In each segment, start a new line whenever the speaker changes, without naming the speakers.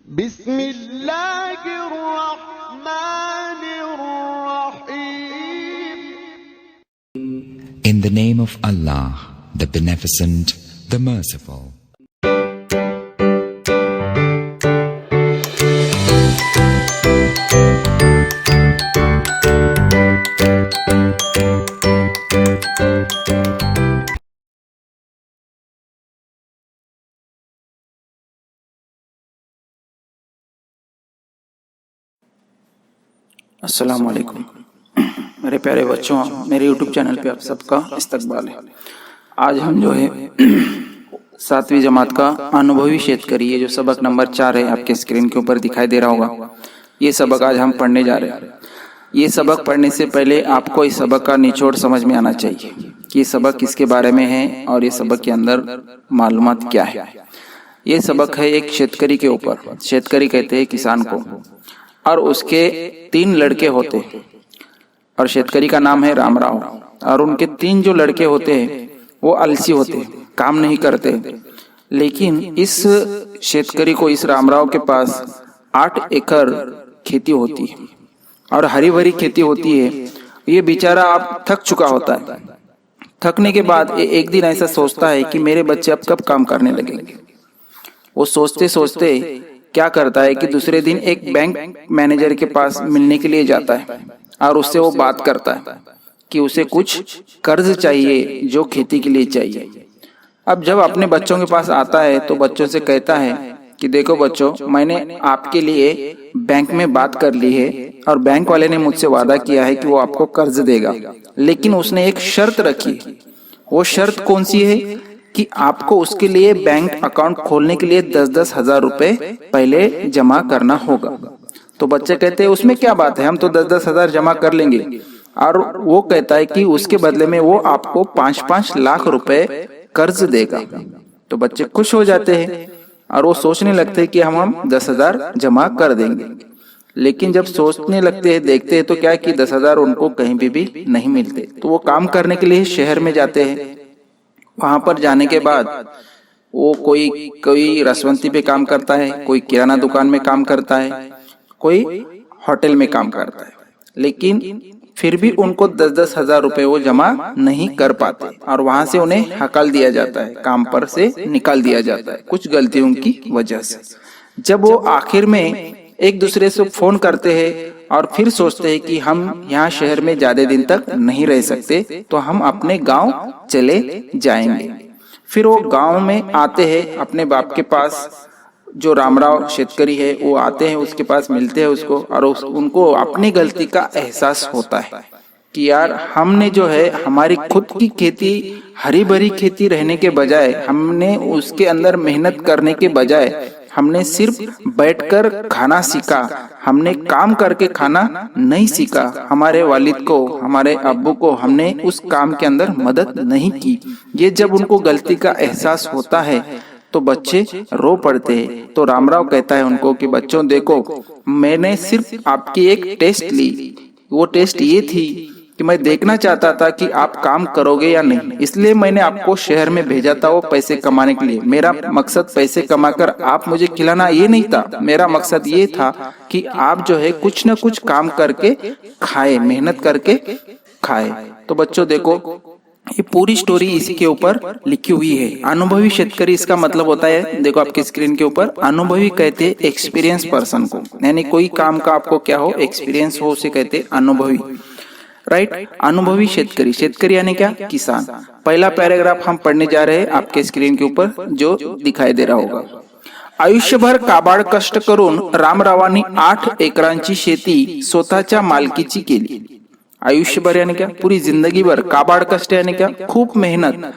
बिस्मिल्लाहिर्रहमानिर्रहीम।
In the name of Allah, the Beneficent, the Merciful.
अस्सलाम वालेकुम मेरे प्यारे बच्चों, मेरे यूट्यूब चैनल पे आप सबका इस्तकबाल है। आज हम जो है 7वीं जमात का अनुभवी शेतकरी, ये जो सबक नंबर 4 है आपके स्क्रीन के ऊपर दिखाई दे रहा होगा, ये सबक आज हम पढ़ने जा रहे हैं। ये सबक पढ़ने से पहले आपको इस सबक का निचोड़ समझ में आना चाहिए कि ये सबक किसके बारे में है और ये सबक के अंदर मालूमात क्या है। ये सबक है एक शेतकरी के ऊपर। शेतकरी कहते हैं किसान को, और उसके 3 लड़के होते हैं और शेतकरी का नाम है रामराव। और उनके 3 जो लड़के होते हैं वो आलसी होते हैं, काम नहीं करते। लेकिन इस शेतकरी को, इस रामराव के पास 8 एकड़ खेती होती है और हरी भरी खेती होती है। ये बेचारा अब थक चुका होता है। थकने के बाद एक दिन ऐसा सोचता है कि मेरे बच्चे अब कब काम करने लगेंगे। वो सोचते सोचते क्या करता है कि दूसरे दिन एक बैंक मैनेजर के पास मिलने के लिए जाता है और उससे वो बात करता है कि उसे कुछ कर्ज चाहिए जो खेती के लिए चाहिए। अब जब अपने बच्चों के पास आता है तो बच्चों से कहता है कि देखो बच्चों, मैंने आपके लिए बैंक में बात कर ली है और बैंक वाले ने मुझसे वादा किया है कि वो आपको कर्ज देगा, लेकिन उसने एक शर्त रखी। वो शर्त कौन सी है कि आपको उसके लिए बैंक अकाउंट खोलने के लिए 10-10 हजार रुपए पहले जमा करना होगा। तो बच्चे कहते हैं उसमें क्या बात है, हम तो 10-10 हजार जमा कर लेंगे। और वो कहता है कि उसके बदले में वो आपको 5-5 लाख रुपए कर्ज देगा। तो बच्चे खुश हो जाते हैं और वो सोचने लगते हैं कि हम 10 हजार जमा कर देंगे। लेकिन जब सोचने लगते हैं, देखते हैं तो क्या कि 10 हजार उनको कहीं भी नहीं मिलते। तो वो काम करने के लिए शहर में जाते हैं। वहां पर जाने के बाद वो कोई रसवंती पे काम करता है, कोई किराना दुकान में काम करता है, कोई होटल में काम करता है। लेकिन फिर भी उनको 10-10 हजार रुपए वो जमा नहीं कर पाते और वहां से उन्हें हकाल दिया जाता है, काम पर से निकाल दिया जाता है कुछ गलतियों की वजह से। जब वो आखिर में एक दूसरे से फोन करते हैं और फिर सोचते हैं कि हम यहाँ शहर में ज्यादा दिन तक नहीं रह सकते, तो हम अपने गांव चले जाएंगे। फिर वो गांव में आते हैं अपने बाप के पास। जो रामराव शेतकरी है वो आते हैं, उसके पास मिलते हैं उसको, और उनको अपनी गलती का एहसास होता है कि यार हमने जो है हमारी खुद की खेती, हरी भरी खेती रहने के बजाय, हमने उसके अंदर मेहनत करने के बजाय हमने सिर्फ बैठकर खाना सीखा, हमने काम करके खाना नहीं सीखा। हमारे वालिद को, हमारे अब्बू को हमने उस काम के अंदर मदद नहीं की। ये जब उनको गलती का एहसास होता है तो बच्चे रो पड़ते हैं। तो रामराव कहता है उनको कि बच्चों देखो, मैंने सिर्फ आपकी एक टेस्ट ली। वो टेस्ट ये थी कि मैं देखना चाहता था कि आप काम करोगे या नहीं, इसलिए मैंने आपको शहर में भेजा था वो पैसे कमाने के लिए। मेरा मकसद पैसे कमाकर आप मुझे खिलाना ये नहीं था। मेरा मकसद ये था कि आप जो है कुछ न कुछ काम करके खाए, मेहनत करके खाए। तो बच्चों देखो, ये पूरी स्टोरी इसी के ऊपर लिखी हुई है। अनुभवी शेतकरी इसका मतलब होता है, देखो आपकी स्क्रीन के ऊपर, अनुभवी कहते हैं एक्सपीरियंस पर्सन को, यानी कोई काम का आपको क्या हो, एक्सपीरियंस हो, उसे कहते हैं अनुभवी। राइट, अनुभवी शेतकरी, शेतकरी यानी क्या, किसान। पहला पैराग्राफ हम पढ़ने जा रहे हैं आपके स्क्रीन के ऊपर जो दिखाई दे रहा होगा। आयुष्यभर काबाड कष्ट करून रामरावांनी 8 एकरांची शेती स्वतःच्या मालकीची केली। आयुष्यभर यानी क्या, पूरी जिंदगीभर, काबाड कष्ट यानी क्या, खूप मेहनत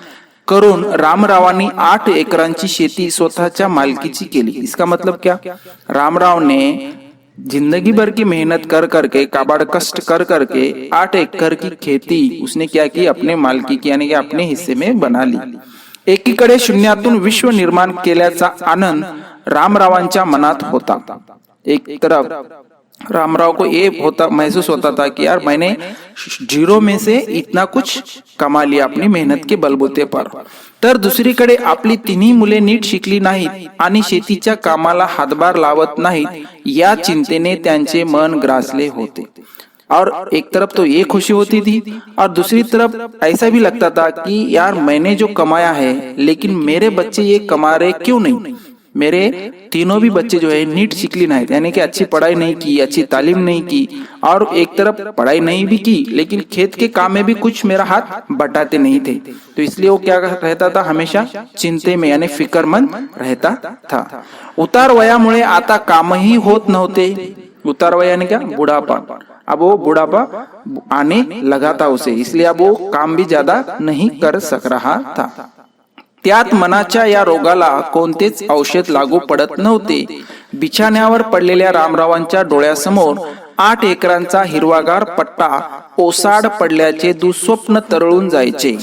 करून रामरावांनी 8 एकरांची शेती स्वतःच्या मालकीची केली। इसका मतलब क्या, रामराव ने जिंदगी भर की मेहनत कर करके, काबाड कष्ट कर करके 8 एकड़ की खेती उसने क्या की, अपने मालकी की यानी कि अपने हिस्से में बना ली। एकीकडे शून्यातून विश्व निर्माण केल्याचा आनंद रामरावांच्या मनात होता। एक तरफ रामराव को ये महसूस होता था कि यार मैंने जीरो में से इतना कुछ कमा लिया अपनी मेहनत के बलबूते पर। तर दुसरीकडे आपली तिन्ही मुले नीट शिकली नाहीत आणि शेतीच्या कामाला हातभार लावत नाहीत या चिंतेने त्यांचे मन ग्रासले होते। और एक तरफ तो ये खुशी होती थी और दूसरी तरफ ऐसा भी लगता था कि यार मैंने जो कमाया है लेकिन मेरे बच्चे ये कमा रहे क्यों नहीं। मेरे तीनों भी बच्चे जो है नीट शिकली नहीं, यानी कि अच्छी पढ़ाई नहीं की, अच्छी तालीम नहीं की, और एक तरफ पढ़ाई नहीं भी की लेकिन खेत के काम में भी कुछ मेरा हाथ बटाते नहीं थे। तो इसलिए वो क्या रहता था, हमेशा चिंते में यानी फिक्रमंद रहता था। उतार वयामुळे आता कामही होत नव्हते। उतार वय यानी क्या, बुढ़ापा। अब वो बुढ़ापा आने लगा था उसे, इसलिए अब वो काम भी ज्यादा नहीं कर सक रहा था। त्यात मनाच्या या रोगाला कोणतेच औषध लागू पडत नव्हते। बिछाण्यावर पडलेल्या रामरावांच्या डोळ्यासमोर 8 एकरांचा हिरवागार पट्टा ओसाड पडल्याचे दुःस्वप्न तरळून जायचे।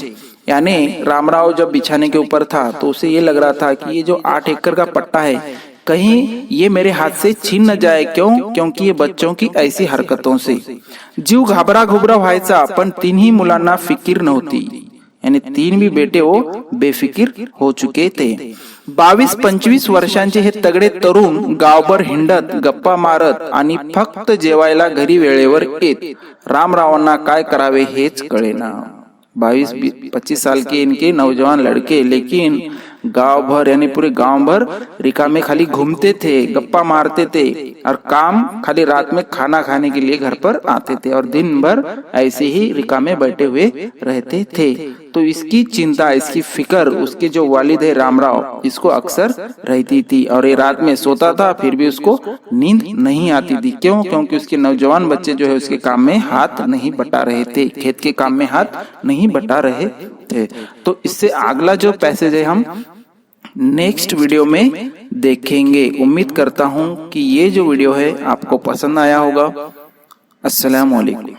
यानी रामराव जब बिछाने के ऊपर था तो उसे ये लग रहा था कि ये जो 8 एकड़ का पट्टा है कहीं ये मेरे हाथ से छीन न जाए। क्योंकि ये बच्चों की ऐसी हरकतों से जीव घाबरा घुबरा व्हायचा, पण तिन्ही मुलांना फिकीर नव्हती। यानी 3 भी बेटे वो बेफिकीर हो चुके थे। 22-25 वर्षांचे हे तगडे तरुण गावभर हिंडत, गप्पा मारत आणि फक्त जेवायला घरी वेळेवर येत। रामरावांना काय करावे हेच कळेना। 22-25 साल के इनके नौजवान लड़के लेकिन गांव भर यानी पूरे गांव भर रिकामे खाली घूमते थे, गप्पा मारते थे और काम खाली रात में खाना खाने के लिए घर पर आते थे और दिन भर ऐसे ही रिकामे बैठे हुए रहते थे। तो इसकी चिंता, इसकी फिक्र उसके जो वालिद है रामराव, इसको अक्सर रहती थी और ये रात में सोता था फिर भी उसको नींद नहीं आती थी। क्योंकि उसके नौजवान बच्चे जो है उसके काम में हाथ नहीं बटा रहे थे, खेत के काम में हाथ नहीं बटा रहे थे। तो इससे अगला जो पैसेज है हम नेक्स्ट वीडियो में देखेंगे। उम्मीद करता हूं कि ये जो वीडियो है आपको पसंद आया होगा। अस्सलाम वालेकुम।